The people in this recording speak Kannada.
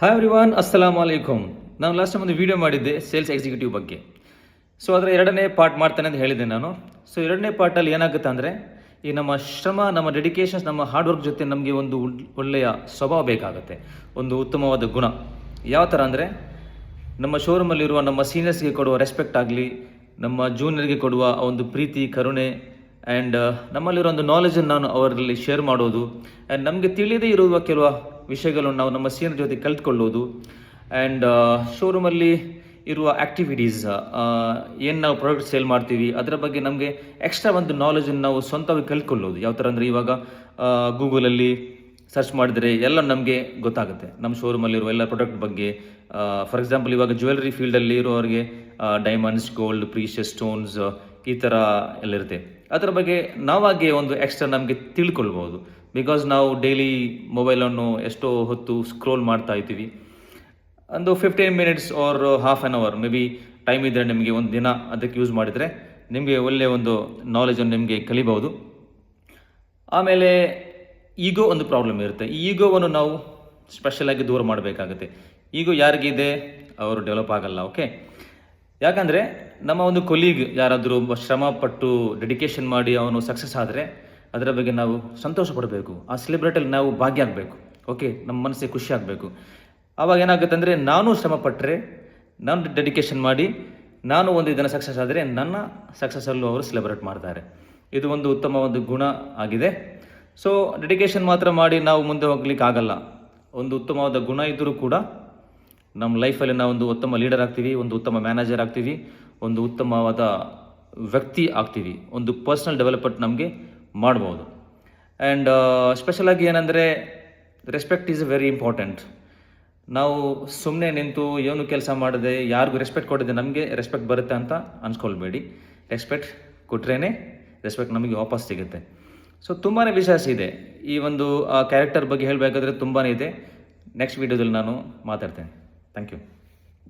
Hi everyone, ಅಸ್ಸಲಾಮ್ ಅಲೈಕುಮ್. ನಾನು ಲಾಸ್ಟ್ ಟೈಮ್ ಒಂದು ವೀಡಿಯೋ ಮಾಡಿದ್ದೆ ಸೇಲ್ಸ್ ಎಕ್ಸಿಕ್ಯೂಟಿವ್ ಬಗ್ಗೆ. ಸೊ ಅದರ ಎರಡನೇ ಪಾರ್ಟ್ ಮಾಡ್ತೇನೆ ಅಂತ ಹೇಳಿದ್ದೆ ನಾನು. ಸೊ ಎರಡನೇ ಪಾರ್ಟಲ್ಲಿ ಏನಾಗುತ್ತೆ ಅಂದರೆ, ಈ ನಮ್ಮ ಶ್ರಮ, ನಮ್ಮ ಡೆಡಿಕೇಶನ್ಸ್, ನಮ್ಮ ಹಾರ್ಡ್ ವರ್ಕ್ ಜೊತೆ ನಮಗೆ ಒಂದು ಒಳ್ಳೆಯ ಸ್ವಭಾವ ಬೇಕಾಗುತ್ತೆ, ಒಂದು ಉತ್ತಮವಾದ ಗುಣ. ಯಾವ ಥರ ಅಂದರೆ, ನಮ್ಮ ಶೋರೂಮಲ್ಲಿರುವ ನಮ್ಮ ಸೀನಿಯರ್ಸ್ಗೆ ಕೊಡುವ ರೆಸ್ಪೆಕ್ಟ್ ಆಗಲಿ, ನಮ್ಮ ಜೂನಿಯರ್ಗೆ ಕೊಡುವ ಒಂದು ಪ್ರೀತಿ, ಕರುಣೆ, ಆ್ಯಂಡ್ ನಮ್ಮಲ್ಲಿರೋ ಒಂದು ನಾಲೆಜನ್ನು ನಾನು ಅವರಲ್ಲಿ ಶೇರ್ ಮಾಡೋದು, ಆ್ಯಂಡ್ ನಮಗೆ ತಿಳಿಯದೇ ಇರುವ ಕೆಲವು ವಿಷಯಗಳನ್ನು ನಾವು ನಮ್ಮ ಸೀನಿಯರ್ ಜೊತೆ ಕಲ್ತ್ಕೊಳ್ಳೋದು, ಆ್ಯಂಡ್ ಶೋರೂಮಲ್ಲಿ ಇರುವ ಆ್ಯಕ್ಟಿವಿಟೀಸ್, ಏನು ನಾವು ಪ್ರಾಡಕ್ಟ್ ಸೇಲ್ ಮಾಡ್ತೀವಿ ಅದರ ಬಗ್ಗೆ ನಮಗೆ ಎಕ್ಸ್ಟ್ರಾ ಒಂದು ನಾಲೆಜನ್ನು ನಾವು ಸ್ವಂತವಾಗಿ ಕಲ್ತ್ಕೊಳ್ಳೋದು. ಯಾವ ಥರ ಅಂದರೆ, ಇವಾಗ ಗೂಗಲಲ್ಲಿ ಸರ್ಚ್ ಮಾಡಿದರೆ ಎಲ್ಲ ನಮಗೆ ಗೊತ್ತಾಗುತ್ತೆ ನಮ್ಮ ಶೋರೂಮಲ್ಲಿರುವ ಎಲ್ಲ ಪ್ರಾಡಕ್ಟ್ ಬಗ್ಗೆ. ಫಾರ್ ಎಕ್ಸಾಂಪಲ್, ಇವಾಗ ಜ್ಯುವೆಲರಿ ಫೀಲ್ಡಲ್ಲಿ ಇರೋರಿಗೆ ಡೈಮಂಡ್ಸ್, ಗೋಲ್ಡ್, ಪ್ರೀಷಿಯಸ್ ಸ್ಟೋನ್ಸ್ ಈ ಥರ ಎಲ್ಲ ಇರುತ್ತೆ. ಅದರ ಬಗ್ಗೆ ನಾವಾಗೆ ಒಂದು ಎಕ್ಸ್ಟ್ರಾ ನಮಗೆ ತಿಳ್ಕೊಳ್ಬೋದು. ಬಿಕಾಸ್ ನಾವು ಡೈಲಿ ಮೊಬೈಲನ್ನು ಎಷ್ಟೋ ಹೊತ್ತು ಸ್ಕ್ರೋಲ್ ಮಾಡ್ತಾ ಇದ್ದೀವಿ. ಒಂದು 15 minutes or half an hour maybe time ಇದ್ದರೆ ನಿಮಗೆ ಒಂದು ದಿನ ಅದಕ್ಕೆ ಯೂಸ್ ಮಾಡಿದರೆ ನಿಮಗೆ ಒಳ್ಳೆಯ ಒಂದು ನಾಲೆಜನ್ನು ನಿಮಗೆ ಕಲಿಬಹುದು. ಆಮೇಲೆ ಈಗೋ ಒಂದು ಪ್ರಾಬ್ಲಮ್ ಇರುತ್ತೆ. ಈ ಈಗೋವನ್ನು ನಾವು ಸ್ಪೆಷಲಾಗಿ ದೂರ ಮಾಡಬೇಕಾಗುತ್ತೆ. ಈಗೋ ಯಾರಿಗಿದೆ ಅವರು ಡೆವಲಪ್ ಆಗಲ್ಲ. ಓಕೆ, ಯಾಕಂದರೆ ನಮ್ಮ ಒಂದು ಕೊಲೀಗ್ ಯಾರಾದರೂ ಶ್ರಮಪಟ್ಟು ಡೆಡಿಕೇಶನ್ ಮಾಡಿ ಅವನು ಸಕ್ಸಸ್ ಆದರೆ ಅದರ ಬಗ್ಗೆ ನಾವು ಸಂತೋಷ ಪಡಬೇಕು. ಆ ಸೆಲೆಬ್ರೇಟಲ್ಲಿ ನಾವು ಭಾಗಿಯಾಗಬೇಕು. ಓಕೆ, ನಮ್ಮ ಮನಸ್ಸಿಗೆ ಖುಷಿ ಆಗಬೇಕು. ಆವಾಗ ಏನಾಗುತ್ತೆ ಅಂದರೆ, ನಾನು ಶ್ರಮಪಟ್ಟರೆ, ನಾನು ಡೆಡಿಕೇಶನ್ ಮಾಡಿ ನಾನು ಒಂದು ದಿನ ಸಕ್ಸಸ್ ಆದರೆ ನನ್ನ ಸಕ್ಸಸ್ಸಲ್ಲೂ ಅವರು ಸೆಲೆಬ್ರೇಟ್ ಮಾಡ್ತಾರೆ. ಇದು ಒಂದು ಉತ್ತಮ ಒಂದು ಗುಣ ಆಗಿದೆ. ಸೊ ಡೆಡಿಕೇಶನ್ ಮಾತ್ರ ಮಾಡಿ ನಾವು ಮುಂದೆ ಹೋಗ್ಲಿಕ್ಕೆ ಆಗಲ್ಲ. ಒಂದು ಉತ್ತಮವಾದ ಗುಣ ಇದ್ದರೂ ಕೂಡ ನಮ್ಮ ಲೈಫಲ್ಲಿ ನಾವು ಒಂದು ಉತ್ತಮ ಲೀಡರ್ ಆಗ್ತೀವಿ, ಒಂದು ಉತ್ತಮ ಮ್ಯಾನೇಜರ್ ಆಗ್ತೀವಿ, ಒಂದು ಉತ್ತಮವಾದ ವ್ಯಕ್ತಿ ಆಗ್ತೀವಿ, ಒಂದು ಪರ್ಸ್ನಲ್ ಡೆವಲಪ್ಮೆಂಟ್ ನಮಗೆ ಮಾಡ್ಬೋದು. ಆ್ಯಂಡ್ ಸ್ಪೆಷಲಾಗಿ ಏನಂದರೆ, ರೆಸ್ಪೆಕ್ಟ್ ಈಸ್ ವೆರಿ ಇಂಪಾರ್ಟೆಂಟ್. ನಾವು ಸುಮ್ಮನೆ ನಿಂತು ಏನು ಕೆಲಸ ಮಾಡದೆ ಯಾರಿಗೂ ರೆಸ್ಪೆಕ್ಟ್ ಕೊಡದೆ ನಮಗೆ ರೆಸ್ಪೆಕ್ಟ್ ಬರುತ್ತೆ ಅಂತ ಅನ್ಸ್ಕೊಳ್ಬೇಡಿ. ರೆಸ್ಪೆಕ್ಟ್ ಕೊಟ್ರೇ ರೆಸ್ಪೆಕ್ಟ್ ನಮಗೆ ವಾಪಸ್ ಸಿಗುತ್ತೆ. ಸೊ ತುಂಬಾ ವಿಷಯಸ್ ಇದೆ. ಈ ಒಂದು ಕ್ಯಾರೆಕ್ಟರ್ ಬಗ್ಗೆ ಹೇಳಬೇಕಾದ್ರೆ ತುಂಬಾ ಇದೆ. ನೆಕ್ಸ್ಟ್ ವೀಡಿಯೋದಲ್ಲಿ ನಾನು ಮಾತಾಡ್ತೇನೆ. Thank you.